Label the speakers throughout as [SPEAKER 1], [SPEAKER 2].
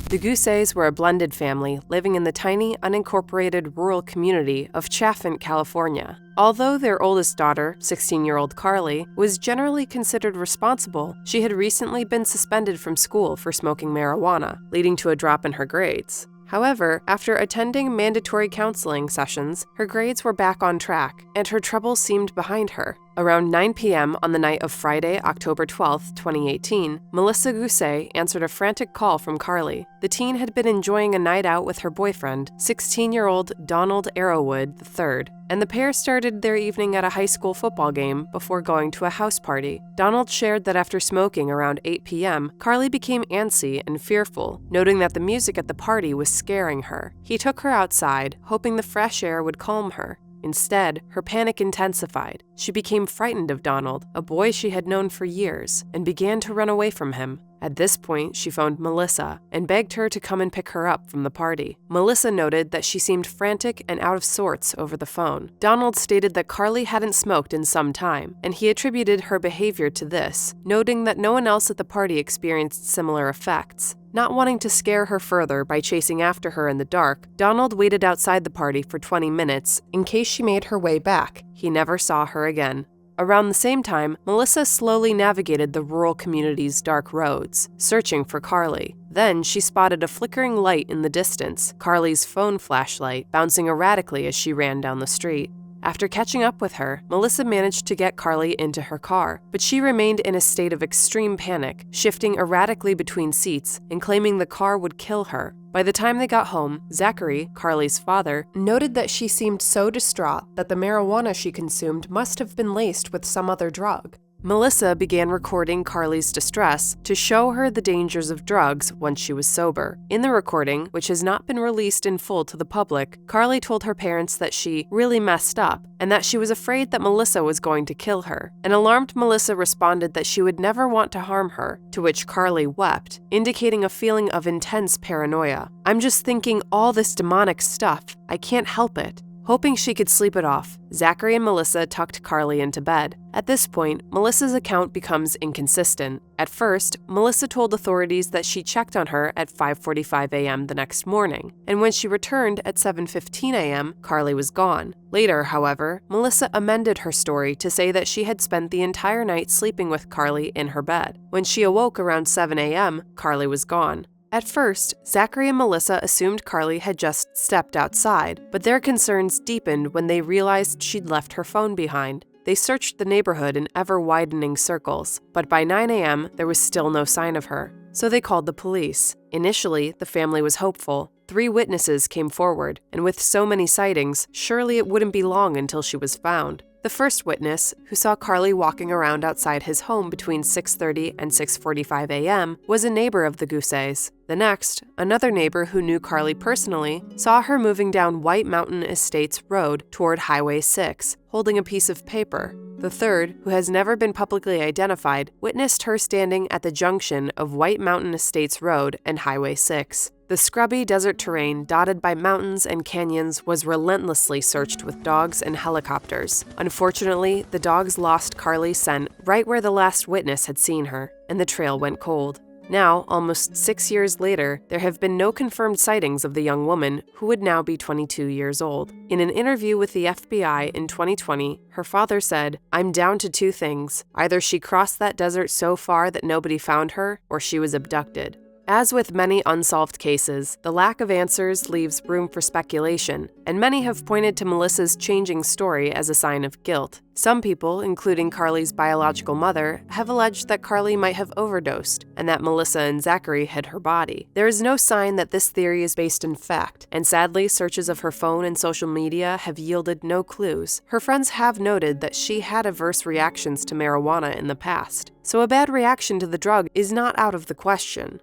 [SPEAKER 1] The Gusés were a blended family living in the tiny, unincorporated rural community of Chalfant, California. Although their oldest daughter, 16-year-old Karlie, was generally considered responsible, she had recently been suspended from school for smoking marijuana, leading to a drop in her grades. However, after attending mandatory counseling sessions, her grades were back on track, and her troubles seemed behind her. Around 9 p.m. on the night of Friday, October 12, 2018, Melissa Gusé answered a frantic call from Karlie. The teen had been enjoying a night out with her boyfriend, 16-year-old Donald Arrowwood III, and the pair started their evening at a high school football game before going to a house party. Donald shared that after smoking around 8 p.m., Karlie became antsy and fearful, noting that the music at the party was scaring her. He took her outside, hoping the fresh air would calm her. Instead, her panic intensified. She became frightened of Donald, a boy she had known for years, and began to run away from him. At this point, she phoned Melissa and begged her to come and pick her up from the party. Melissa noted that she seemed frantic and out of sorts over the phone. Donald stated that Karlie hadn't smoked in some time, and he attributed her behavior to this, noting that no one else at the party experienced similar effects. Not wanting to scare her further by chasing after her in the dark, Donald waited outside the party for 20 minutes in case she made her way back. He never saw her again. Around the same time, Melissa slowly navigated the rural community's dark roads, searching for Karlie. Then she spotted a flickering light in the distance, Karlie's phone flashlight, bouncing erratically as she ran down the street. After catching up with her, Melissa managed to get Karlie into her car, but she remained in a state of extreme panic, shifting erratically between seats and claiming the car would kill her. By the time they got home, Zachary, Karlie's father, noted that she seemed so distraught that the marijuana she consumed must have been laced with some other drug. Melissa began recording Karlie's distress to show her the dangers of drugs once she was sober. In the recording, which has not been released in full to the public, Karlie told her parents that she really messed up and that she was afraid that Melissa was going to kill her. An alarmed Melissa responded that she would never want to harm her, to which Karlie wept, indicating a feeling of intense paranoia. "I'm just thinking all this demonic stuff. I can't help it." Hoping she could sleep it off, Zachary and Melissa tucked Karlie into bed. At this point, Melissa's account becomes inconsistent. At first, Melissa told authorities that she checked on her at 5:45 a.m. the next morning, and when she returned at 7:15 a.m., Karlie was gone. Later, however, Melissa amended her story to say that she had spent the entire night sleeping with Karlie in her bed. When she awoke around 7 a.m., Karlie was gone. At first, Zachary and Melissa assumed Karlie had just stepped outside, but their concerns deepened when they realized she'd left her phone behind. They searched the neighborhood in ever-widening circles, but by 9 a.m., there was still no sign of her. So they called the police. Initially, the family was hopeful. 3 witnesses came forward, and with so many sightings, surely it wouldn't be long until she was found. The first witness, who saw Karlie walking around outside his home between 6:30 and 6:45 a.m., was a neighbor of the Gusés. The next, another neighbor who knew Karlie personally, saw her moving down White Mountain Estates Road toward Highway 6, holding a piece of paper. The third, who has never been publicly identified, witnessed her standing at the junction of White Mountain Estates Road and Highway 6. The scrubby desert terrain dotted by mountains and canyons was relentlessly searched with dogs and helicopters. Unfortunately, the dogs lost Karlie's scent right where the last witness had seen her, and the trail went cold. Now, almost 6 years later, there have been no confirmed sightings of the young woman, who would now be 22 years old. In an interview with the FBI in 2020, her father said, "I'm down to 2 things. Either she crossed that desert so far that nobody found her, or she was abducted." As with many unsolved cases, the lack of answers leaves room for speculation, and many have pointed to Melissa's changing story as a sign of guilt. Some people, including Karlie's biological mother, have alleged that Karlie might have overdosed, and that Melissa and Zachary hid her body. There is no sign that this theory is based in fact, and sadly, searches of her phone and social media have yielded no clues. Her friends have noted that she had adverse reactions to marijuana in the past, so a bad reaction to the drug is not out of the question.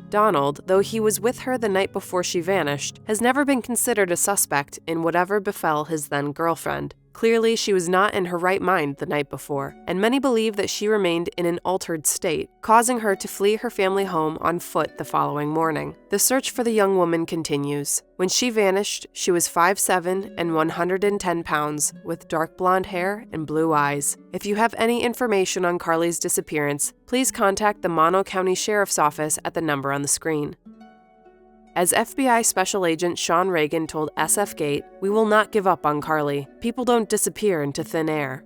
[SPEAKER 1] Donald, though he was with her the night before she vanished, has never been considered a suspect in whatever befell his then-girlfriend. Clearly, she was not in her right mind the night before, and many believe that she remained in an altered state, causing her to flee her family home on foot the following morning. The search for the young woman continues. When she vanished, she was 5'7" and 110 pounds, with dark blonde hair and blue eyes. If you have any information on Karlie's disappearance, please contact the Mono County Sheriff's Office at the number on the screen. As FBI Special Agent Sean Reagan told SF Gate, "We will not give up on Karlie. People don't disappear into thin air."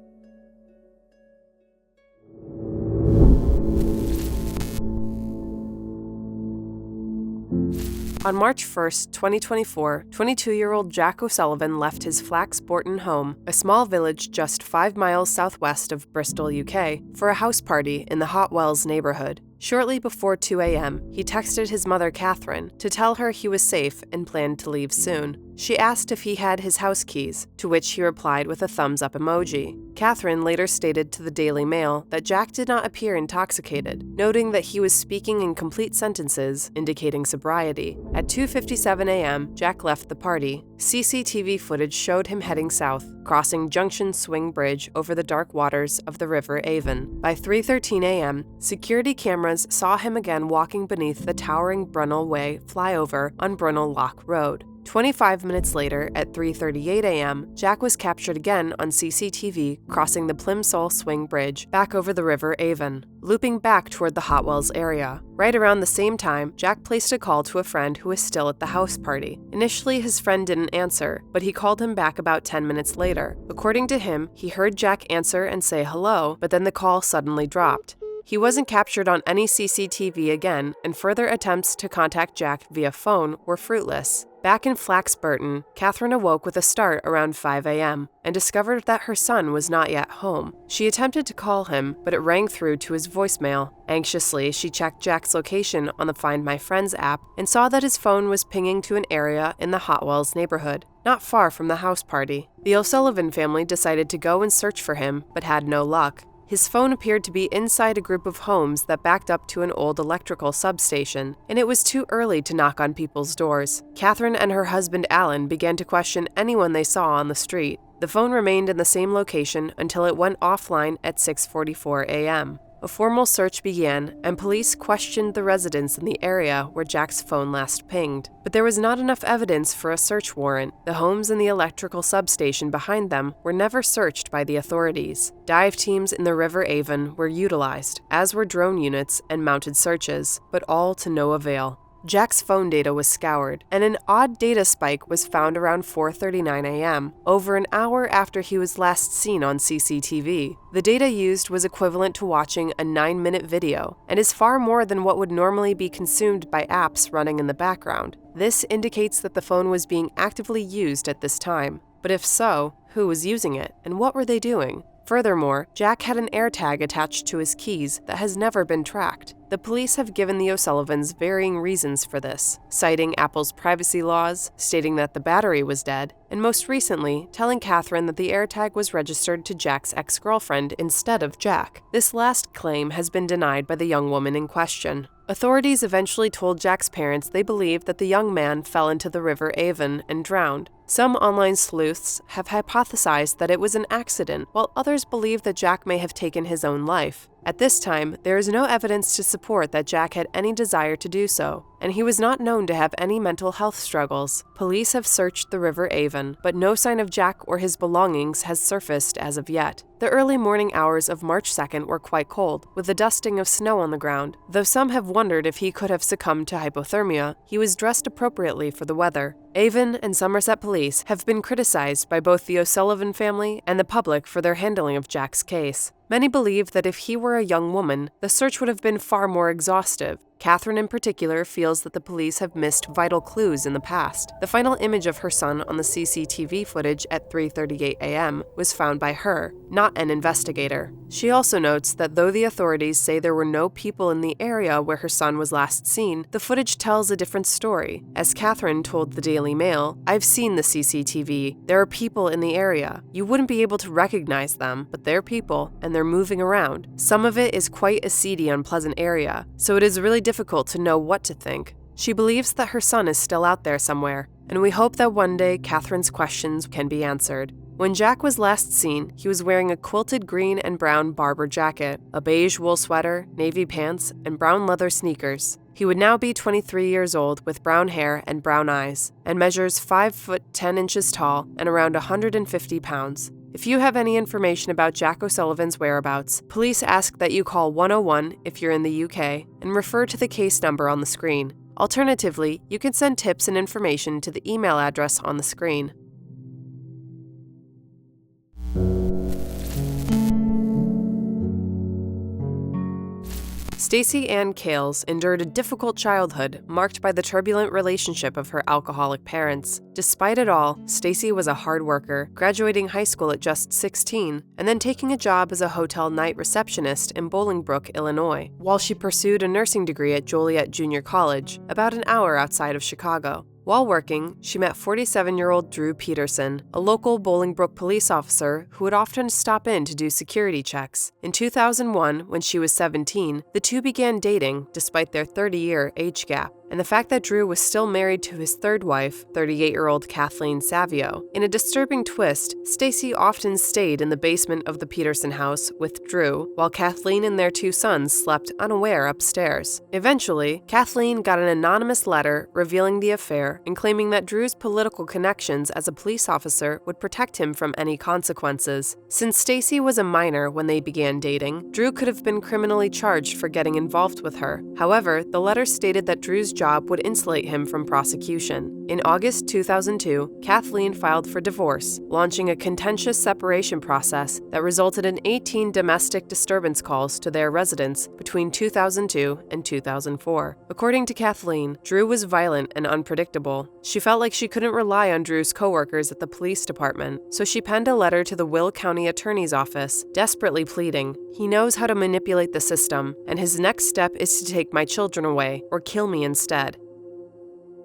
[SPEAKER 1] On March 1, 2024, 22-year-old Jack O'Sullivan left his Flaxbourton home, a small village just 5 miles southwest of Bristol, UK, for a house party in the Hotwells neighborhood. Shortly before 2 a.m., he texted his mother, Catherine, to tell her he was safe and planned to leave soon. She asked if he had his house keys, to which he replied with a thumbs-up emoji. Catherine later stated to the Daily Mail that Jack did not appear intoxicated, noting that he was speaking in complete sentences, indicating sobriety. At 2:57 a.m., Jack left the party. CCTV footage showed him heading south, crossing Junction Swing Bridge over the dark waters of the River Avon. By 3:13 a.m., security cameras saw him again walking beneath the towering Brunel Way flyover on Brunel Lock Road. 25 minutes later, at 3:38 a.m., Jack was captured again on CCTV crossing the Plimsoll Swing Bridge back over the River Avon, looping back toward the Hotwells area. Right around the same time, Jack placed a call to a friend who was still at the house party. Initially, his friend didn't answer, but he called him back about 10 minutes later. According to him, he heard Jack answer and say hello, but then the call suddenly dropped. He wasn't captured on any CCTV again, and further attempts to contact Jack via phone were fruitless. Back in Flaxbourton, Catherine awoke with a start around 5 a.m. and discovered that her son was not yet home. She attempted to call him, but it rang through to his voicemail. Anxiously, she checked Jack's location on the Find My Friends app and saw that his phone was pinging to an area in the Hotwells neighborhood, not far from the house party. The O'Sullivan family decided to go and search for him, but had no luck. His phone appeared to be inside a group of homes that backed up to an old electrical substation, and it was too early to knock on people's doors. Catherine and her husband Alan began to question anyone they saw on the street. The phone remained in the same location until it went offline at 6:44 a.m. A formal search began, and police questioned the residents in the area where Jack's phone last pinged. But there was not enough evidence for a search warrant. The homes and the electrical substation behind them were never searched by the authorities. Dive teams in the River Avon were utilized, as were drone units and mounted searches, but all to no avail. Jack's phone data was scoured, and an odd data spike was found around 4:39 a.m., over an hour after he was last seen on CCTV. The data used was equivalent to watching a 9-minute video, and is far more than what would normally be consumed by apps running in the background. This indicates that the phone was being actively used at this time. But if so, who was using it, and what were they doing? Furthermore, Jack had an AirTag attached to his keys that has never been tracked. The police have given the O'Sullivans varying reasons for this, citing Apple's privacy laws, stating that the battery was dead, and most recently, telling Catherine that the AirTag was registered to Jack's ex-girlfriend instead of Jack. This last claim has been denied by the young woman in question. Authorities eventually told Jack's parents they believed that the young man fell into the River Avon and drowned. Some online sleuths have hypothesized that it was an accident, while others believe that Jack may have taken his own life. At this time, there is no evidence to support that Jack had any desire to do so, and he was not known to have any mental health struggles. Police have searched the River Avon, but no sign of Jack or his belongings has surfaced as of yet. The early morning hours of March 2nd were quite cold, with a dusting of snow on the ground. Though some have wondered if he could have succumbed to hypothermia, he was dressed appropriately for the weather. Avon and Somerset police have been criticized by both the O'Sullivan family and the public for their handling of Jack's case. Many believe that if he were a young woman, the search would have been far more exhaustive. Catherine in particular feels that the police have missed vital clues in the past. The final image of her son on the CCTV footage at 3:38 a.m. was found by her, not an investigator. She also notes that though the authorities say there were no people in the area where her son was last seen, the footage tells a different story. As Catherine told the Daily Mail, "I've seen the CCTV. There are people in the area. You wouldn't be able to recognize them, but they're people, and they're moving around. Some of it is quite a seedy, unpleasant area, so it is really difficult to know what to think." She believes that her son is still out there somewhere, and we hope that one day Catherine's questions can be answered. When Jack was last seen, he was wearing a quilted green and brown Barber jacket, a beige wool sweater, navy pants, and brown leather sneakers. He would now be 23 years old with brown hair and brown eyes, and measures 5 foot 10 inches tall and around 150 pounds. If you have any information about Jack O'Sullivan's whereabouts, police ask that you call 101 if you're in the UK and refer to the case number on the screen. Alternatively, you can send tips and information to the email address on the screen. Stacey Ann Kales endured a difficult childhood marked by the turbulent relationship of her alcoholic parents. Despite it all, Stacey was a hard worker, graduating high school at just 16 and then taking a job as a hotel night receptionist in Bolingbrook, Illinois, while she pursued a nursing degree at Joliet Junior College, about an hour outside of Chicago. While working, she met 47-year-old Drew Peterson, a local Bolingbrook police officer who would often stop in to do security checks. In 2001, when she was 17, the two began dating despite their 30-year age gap. And the fact that Drew was still married to his third wife, 38-year-old Kathleen Savio. In a disturbing twist, Stacey often stayed in the basement of the Peterson house with Drew, while Kathleen and their two sons slept unaware upstairs. Eventually, Kathleen got an anonymous letter revealing the affair and claiming that Drew's political connections as a police officer would protect him from any consequences. Since Stacey was a minor when they began dating, Drew could have been criminally charged for getting involved with her. However, the letter stated that Drew's job would insulate him from prosecution. In August 2002, Kathleen filed for divorce, launching a contentious separation process that resulted in 18 domestic disturbance calls to their residence between 2002 and 2004. According to Kathleen, Drew was violent and unpredictable. She felt like she couldn't rely on Drew's coworkers at the police department, so she penned a letter to the Will County Attorney's Office, desperately pleading, "He knows how to manipulate the system, and his next step is to take my children away or kill me instead."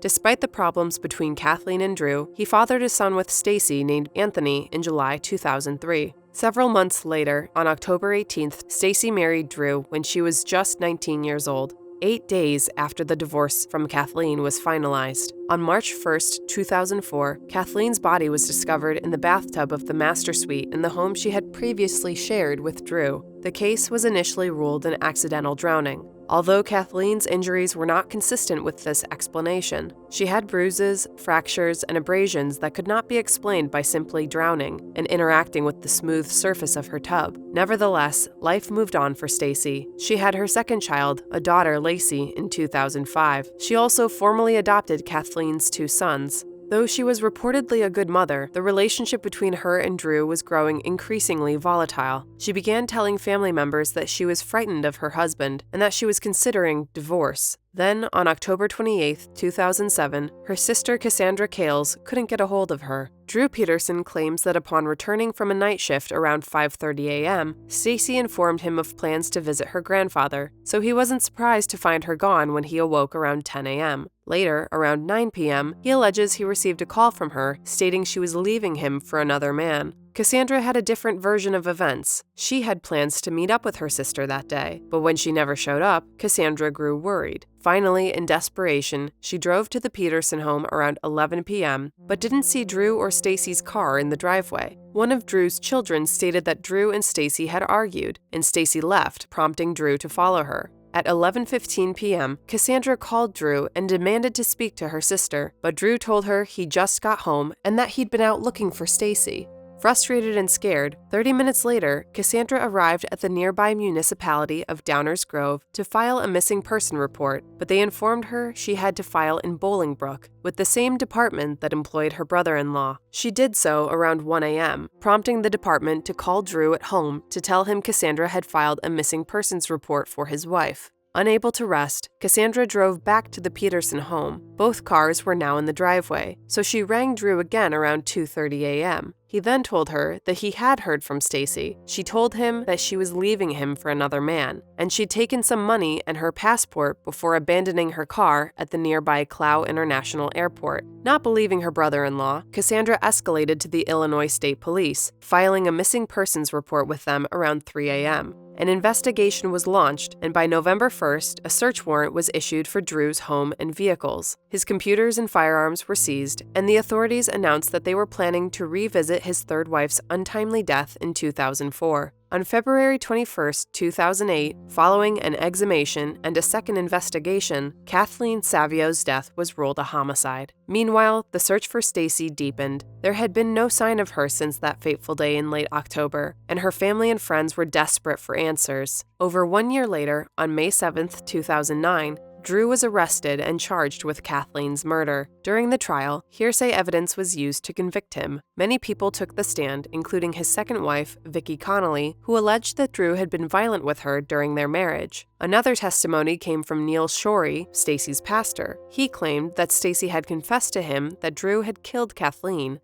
[SPEAKER 1] Despite the problems between Kathleen and Drew, he fathered a son with Stacey named Anthony in July 2003. Several months later, on October 18th, Stacey married Drew when she was just 19 years old, 8 days after the divorce from Kathleen was finalized. On March 1st, 2004, Kathleen's body was discovered in the bathtub of the master suite in the home she had previously shared with Drew. The case was initially ruled an accidental drowning, although Kathleen's injuries were not consistent with this explanation. She had bruises, fractures, and abrasions that could not be explained by simply drowning and interacting with the smooth surface of her tub. Nevertheless, life moved on for Stacey. She had her second child, a daughter, Lacey, in 2005. She also formally adopted Kathleen's two sons. Though she was reportedly a good mother, the relationship between her and Drew was growing increasingly volatile. She began telling family members that she was frightened of her husband and that she was considering divorce. Then, on October 28, 2007, her sister Cassandra Kales couldn't get a hold of her. Drew Peterson claims that upon returning from a night shift around 5:30 a.m., Stacey informed him of plans to visit her grandfather, so he wasn't surprised to find her gone when he awoke around 10 a.m. Later, around 9 p.m., he alleges he received a call from her stating she was leaving him for another man. Cassandra had a different version of events. She had plans to meet up with her sister that day, but when she never showed up, Cassandra grew worried. Finally, in desperation, she drove to the Peterson home around 11 p.m., but didn't see Drew or Stacey's car in the driveway. One of Drew's children stated that Drew and Stacey had argued, and Stacey left, prompting Drew to follow her. At 11:15 p.m., Cassandra called Drew and demanded to speak to her sister, but Drew told her he just got home and that he'd been out looking for Stacey. Frustrated and scared, 30 minutes later, Cassandra arrived at the nearby municipality of Downers Grove to file a missing person report, but they informed her she had to file in Bolingbrook, with the same department that employed her brother-in-law. She did so around 1 a.m., prompting the department to call Drew at home to tell him Cassandra had filed a missing persons report for his wife. Unable to rest, Cassandra drove back to the Peterson home. Both cars were now in the driveway, so she rang Drew again around 2:30 a.m. He then told her that he had heard from Stacey. She told him that she was leaving him for another man, and she'd taken some money and her passport before abandoning her car at the nearby Clow International Airport. Not believing her brother-in-law, Cassandra escalated to the Illinois State Police, filing a missing persons report with them around 3 a.m. An investigation was launched, and by November 1st, a search warrant was issued for Drew's home and vehicles. His computers and firearms were seized, and the authorities announced that they were planning to revisit his third wife's untimely death in 2004. On February 21, 2008, following an exhumation and a second investigation, Kathleen Savio's death was ruled a homicide. Meanwhile, the search for Stacey deepened. There had been no sign of her since that fateful day in late October, and her family and friends were desperate for answers. Over 1 year later, on May 7, 2009, Drew was arrested and charged with Kathleen's murder. During the trial, hearsay evidence was used to convict him. Many people took the stand, including his second wife, Vicki Connolly, who alleged that Drew had been violent with her during their marriage. Another testimony came from Neil Shorey, Stacy's pastor. He claimed that Stacy had confessed to him that Drew had killed Kathleen.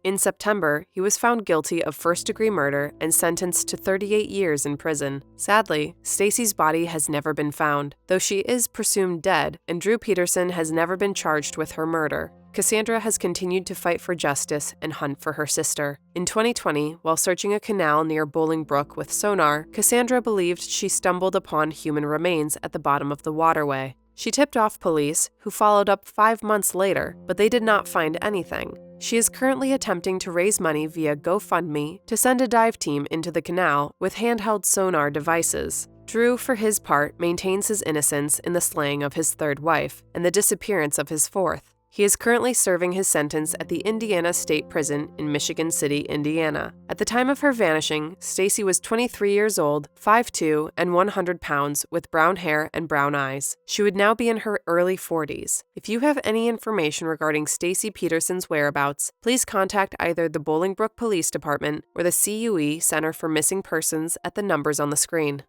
[SPEAKER 1] In September, he was found guilty of first-degree murder and sentenced to 38 years in prison. Sadly, Stacy's body has never been found, though she is presumed dead, and Drew Peterson has never been charged with her murder. Cassandra has continued to fight for justice and hunt for her sister. In 2020, while searching a canal near Bolingbrook with sonar, Cassandra believed she stumbled upon human remains at the bottom of the waterway. She tipped off police, who followed up 5 months later, but they did not find anything. She is currently attempting to raise money via GoFundMe to send a dive team into the canal with handheld sonar devices. Drew, for his part, maintains his innocence in the slaying of his third wife and the disappearance of his fourth. He is currently serving his sentence at the Indiana State Prison in Michigan City, Indiana. At the time of her vanishing, Stacy was 23 years old, 5'2", and 100 pounds, with brown hair and brown eyes. She would now be in her early 40s. If you have any information regarding Stacy Peterson's whereabouts, please contact either the Bolingbrook Police Department or the CUE Center for Missing Persons at the numbers on the screen.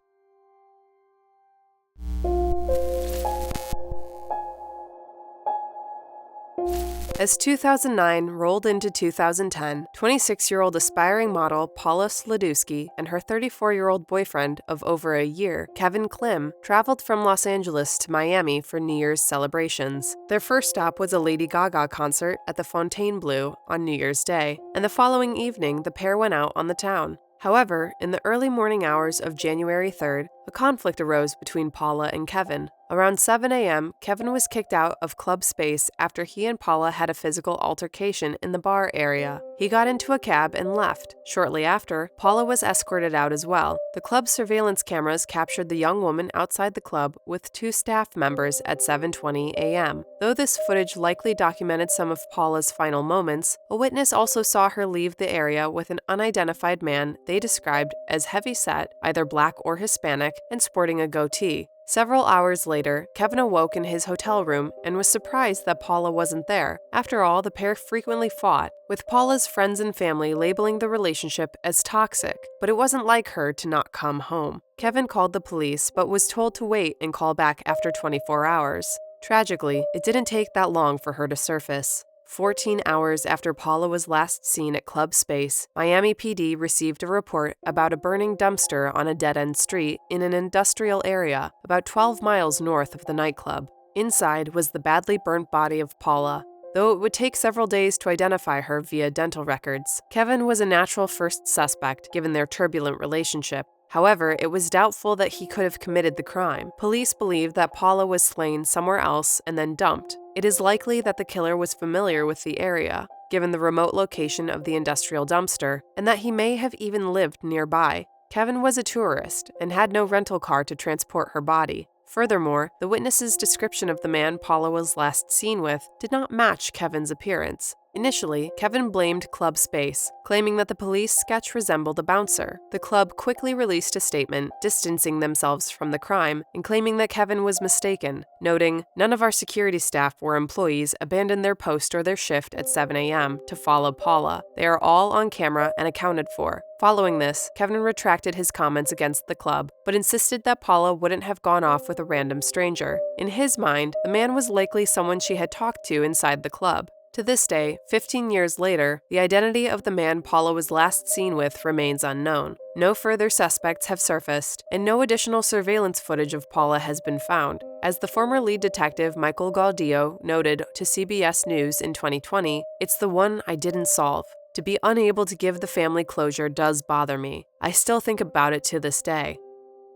[SPEAKER 1] As 2009 rolled into 2010, 26-year-old aspiring model Paula Sladewski and her 34-year-old boyfriend of over a year, Kevin Klim, traveled from Los Angeles to Miami for New Year's celebrations. Their first stop was a Lady Gaga concert at the Fontainebleau on New Year's Day, and the following evening the pair went out on the town. However, in the early morning hours of January 3rd, a conflict arose between Paula and Kevin. Around 7 a.m., Kevin was kicked out of club space after he and Paula had a physical altercation in the bar area. He got into a cab and left. Shortly after, Paula was escorted out as well. The club's surveillance cameras captured the young woman outside the club with 2 staff members at 7:20 a.m. Though this footage likely documented some of Paula's final moments, a witness also saw her leave the area with an unidentified man they described as heavy-set, either black or Hispanic, and sporting a goatee. Several hours later, Kevin awoke in his hotel room and was surprised that Paula wasn't there. After all, the pair frequently fought, with Paula's friends and family labeling the relationship as toxic, but it wasn't like her to not come home. Kevin called the police, but was told to wait and call back after 24 hours. Tragically, it didn't take that long for her to surface. 14 hours after Paula was last seen at Club Space, Miami PD received a report about a burning dumpster on a dead-end street in an industrial area about 12 miles north of the nightclub. Inside was the badly burnt body of Paula. Though it would take several days to identify her via dental records, Kevin was a natural first suspect given their turbulent relationship. However, it was doubtful that he could have committed the crime. Police believe that Paula was slain somewhere else and then dumped. It is likely that the killer was familiar with the area, given the remote location of the industrial dumpster, and that he may have even lived nearby. Kevin was a tourist and had no rental car to transport her body. Furthermore, the witness's description of the man Paula was last seen with did not match Kevin's appearance. Initially, Kevin blamed Club Space, claiming that the police sketch resembled a bouncer. The club quickly released a statement, distancing themselves from the crime and claiming that Kevin was mistaken, noting, "None of our security staff or employees abandoned their post or their shift at 7 a.m. to follow Paula. They are all on camera and accounted for." Following this, Kevin retracted his comments against the club, but insisted that Paula wouldn't have gone off with a random stranger. In his mind, the man was likely someone she had talked to inside the club. To this day, 15 years later, the identity of the man Paula was last seen with remains unknown. No further suspects have surfaced, and no additional surveillance footage of Paula has been found. As the former lead detective Michael Gaudio noted to CBS News in 2020, "It's the one I didn't solve. To be unable to give the family closure does bother me. I still think about it to this day."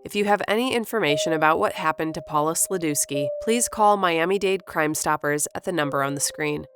[SPEAKER 1] If you have any information about what happened to Paula Sladewski, please call Miami-Dade Crime Stoppers at the number on the screen.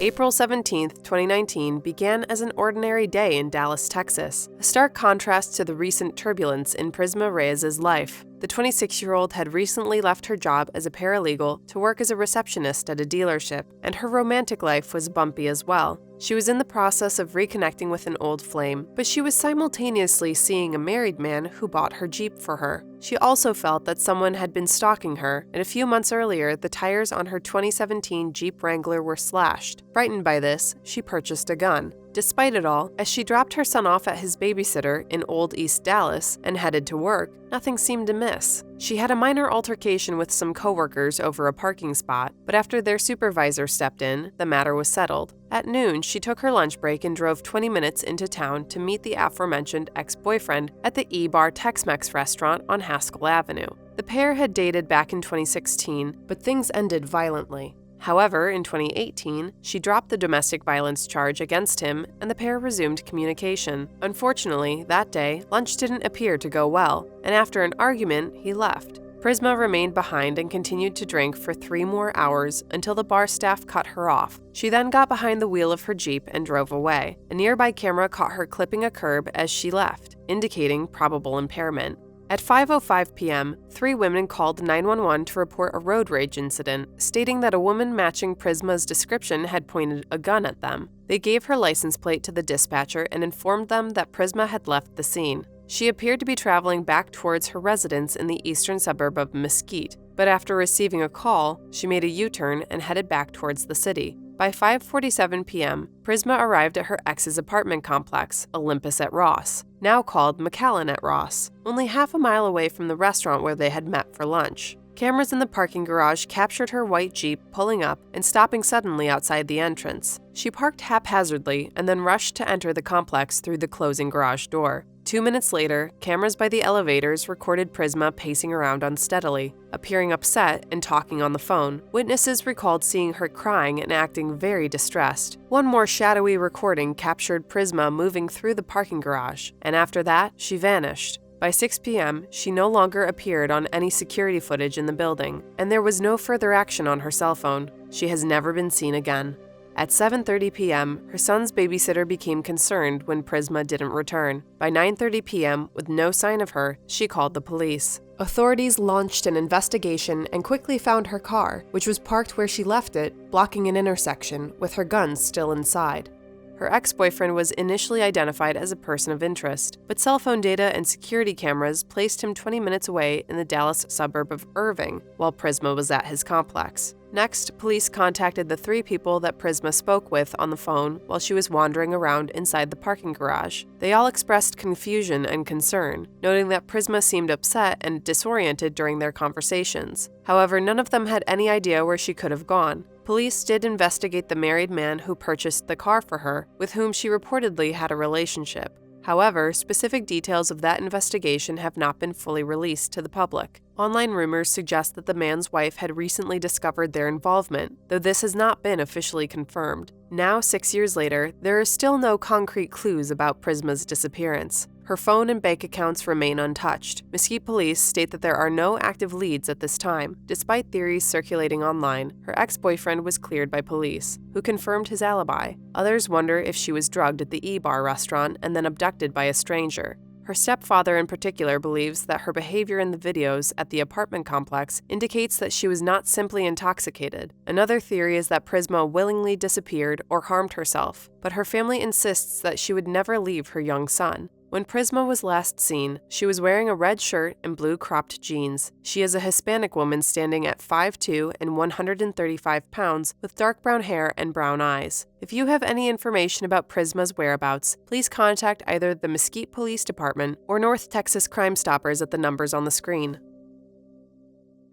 [SPEAKER 1] April 17, 2019 began as an ordinary day in Dallas, Texas, a stark contrast to the recent turbulence in Prisma Reyes's life. The 26-year-old had recently left her job as a paralegal to work as a receptionist at a dealership, and her romantic life was bumpy as well. She was in the process of reconnecting with an old flame, but she was simultaneously seeing a married man who bought her Jeep for her. She also felt that someone had been stalking her, and a few months earlier, the tires on her 2017 Jeep Wrangler were slashed. Frightened by this, she purchased a gun. Despite it all, as she dropped her son off at his babysitter in Old East Dallas and headed to work, nothing seemed amiss. She had a minor altercation with some coworkers over a parking spot, but after their supervisor stepped in, the matter was settled. At noon, she took her lunch break and drove 20 minutes into town to meet the aforementioned ex-boyfriend at the E-Bar Tex-Mex restaurant on Haskell Avenue. The pair had dated back in 2016, but things ended violently. However, in 2018, she dropped the domestic violence charge against him and the pair resumed communication. Unfortunately, that day, lunch didn't appear to go well, and after an argument, he left. Prisma remained behind and continued to drink for 3 more hours until the bar staff cut her off. She then got behind the wheel of her Jeep and drove away. A nearby camera caught her clipping a curb as she left, indicating probable impairment. At 5:05 p.m., 3 women called 911 to report a road rage incident, stating that a woman matching Prisma's description had pointed a gun at them. They gave her license plate to the dispatcher and informed them that Prisma had left the scene. She appeared to be traveling back towards her residence in the eastern suburb of Mesquite, but after receiving a call, she made a U-turn and headed back towards the city. By 5:47 p.m., Prisma arrived at her ex's apartment complex, Olympus at Ross, now called McAllen at Ross, only half a mile away from the restaurant where they had met for lunch. Cameras in the parking garage captured her white Jeep pulling up and stopping suddenly outside the entrance. She parked haphazardly and then rushed to enter the complex through the closing garage door. 2 minutes later, cameras by the elevators recorded Prisma pacing around unsteadily, appearing upset and talking on the phone. Witnesses recalled seeing her crying and acting very distressed. One more shadowy recording captured Prisma moving through the parking garage, and after that, she vanished. By 6 p.m., she no longer appeared on any security footage in the building, and there was no further action on her cell phone. She has never been seen again. At 7:30 p.m., her son's babysitter became concerned when Prisma didn't return. By 9:30 p.m., with no sign of her, she called the police. Authorities launched an investigation and quickly found her car, which was parked where she left it, blocking an intersection, with her guns still inside. Her ex-boyfriend was initially identified as a person of interest, but cell phone data and security cameras placed him 20 minutes away in the Dallas suburb of Irving, while Prisma was at his complex. Next, police contacted the 3 people that Prisma spoke with on the phone while she was wandering around inside the parking garage. They all expressed confusion and concern, noting that Prisma seemed upset and disoriented during their conversations. However, none of them had any idea where she could have gone. Police did investigate the married man who purchased the car for her, with whom she reportedly had a relationship. However, specific details of that investigation have not been fully released to the public. Online rumors suggest that the man's wife had recently discovered their involvement, though this has not been officially confirmed. Now, 6 years later, there are still no concrete clues about Prisma's disappearance. Her phone and bank accounts remain untouched. Mesquite police state that there are no active leads at this time. Despite theories circulating online, her ex-boyfriend was cleared by police, who confirmed his alibi. Others wonder if she was drugged at the E-Bar restaurant and then abducted by a stranger. Her stepfather in particular believes that her behavior in the videos at the apartment complex indicates that she was not simply intoxicated. Another theory is that Prisma willingly disappeared or harmed herself, but her family insists that she would never leave her young son. When Prisma was last seen, she was wearing a red shirt and blue cropped jeans. She is a Hispanic woman standing at 5'2" and 135 pounds with dark brown hair and brown eyes. If you have any information about Prisma's whereabouts, please contact either the Mesquite Police Department or North Texas Crime Stoppers at the numbers on the screen.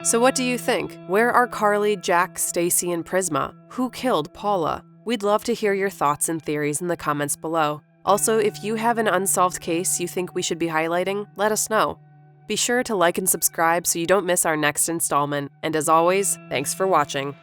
[SPEAKER 1] So what do you think? Where are Karlie, Jack, Stacy, and Prisma? Who killed Paula? We'd love to hear your thoughts and theories in the comments below. Also, if you have an unsolved case you think we should be highlighting, let us know. Be sure to like and subscribe so you don't miss our next installment. And as always, thanks for watching.